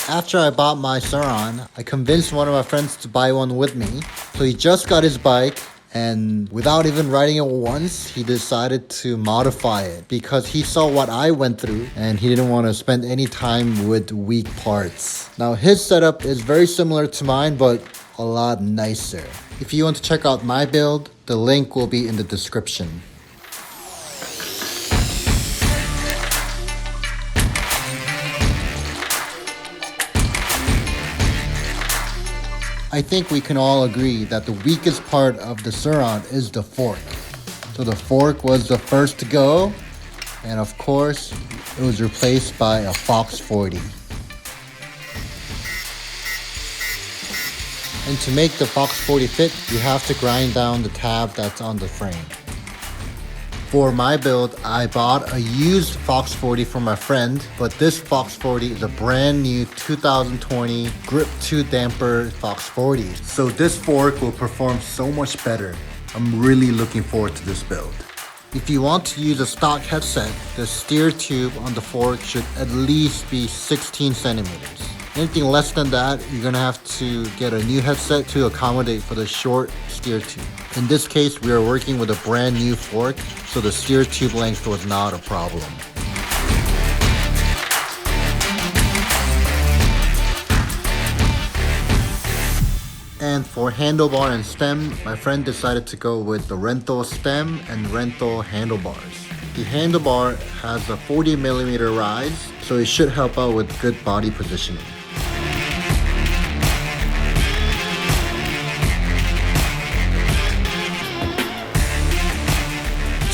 After I bought my Surron, I convinced one of my friends to buy one with me. So he just got his bike, and without even riding it once, he decided to modify it because he saw what I went through and he didn't want to spend any time with weak parts. Now his setup is very similar to mine, but a lot nicer. If you want to check out my build, the link will be in the description. I think we can all agree that the weakest part of the Surron is the fork. So the fork was the first to go, and of course, it was replaced by a Fox 40. And to make the Fox 40 fit, you have to grind down the tab that's on the frame. For my build, I bought a used Fox 40 from my friend, but this Fox 40 is a brand new 2020 Grip 2 damper Fox 40. So this fork will perform so much better. I'm really looking forward to this build. If you want to use a stock headset, the steer tube on the fork should at least be 16 centimeters. Anything less than that, you're gonna have to get a new headset to accommodate for the short steer tube. In this case, we are working with a brand new fork, so the steer tube length was not a problem. And for handlebar and stem, my friend decided to go with the Renthal stem and Renthal handlebars. The handlebar has a 40mm rise, so it should help out with good body positioning.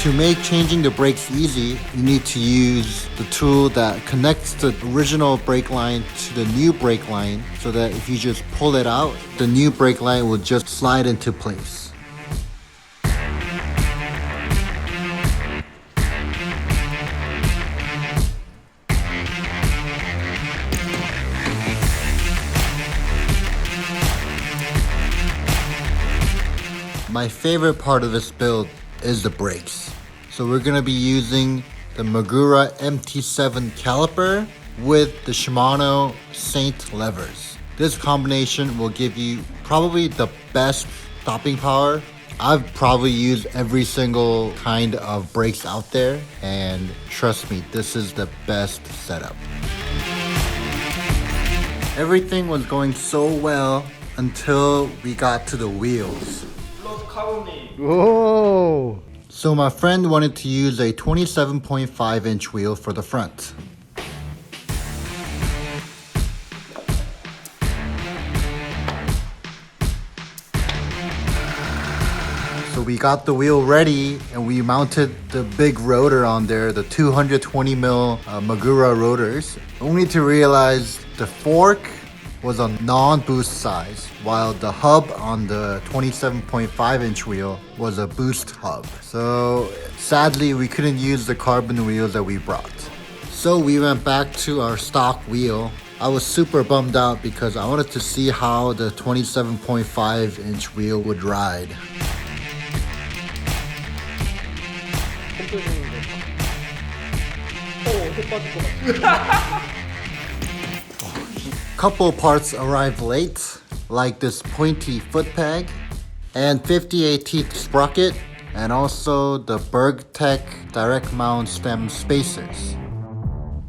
To make changing the brakes easy, you need to use the tool that connects the original brake line to the new brake line so that if you just pull it out, the new brake line will just slide into place. My favorite part of this build is the brakes. So we're gonna be using the Magura MT7 caliper with the Shimano Saint levers. This combination will give you probably the best stopping power. I've probably used every single kind of brakes out there, and trust me, this is the best setup. Everything was going so well until we got to the wheels. Whoa! So my friend wanted to use a 27.5 inch wheel for the front. So we got the wheel ready and we mounted the big rotor on there, the 220mm Magura rotors. Only to realize the fork was a non-boost size, while the hub on the 27.5 inch wheel was a boost hub. So sadly, we couldn't use the carbon wheels that we brought. So we went back to our stock wheel. I was super bummed out because I wanted to see how the 27.5 inch wheel would ride. Couple parts arrived late, like this pointy foot peg and 58 teeth sprocket, and also the Burgtech direct mount stem spacers.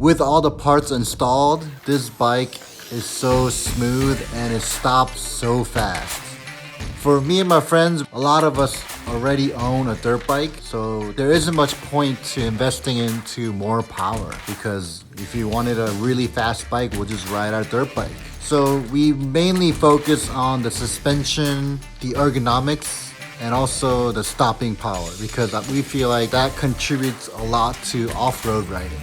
With all the parts installed, this bike is so smooth and it stops so fast. For me and my friends, a lot of us already own a dirt bike, so there isn't much point to investing into more power, because if you wanted a really fast bike, we'll just ride our dirt bike. So we mainly focus on the suspension, the ergonomics, and also the stopping power, because we feel like that contributes a lot to off-road riding.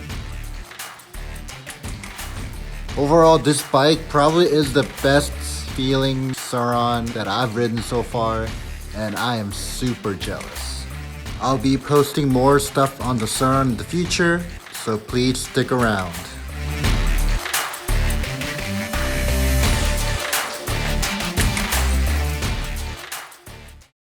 Overall, this bike probably is the best feeling Surron that I've ridden so far, and I am super jealous. I'll be posting more stuff on the Surron in the future, so please stick around.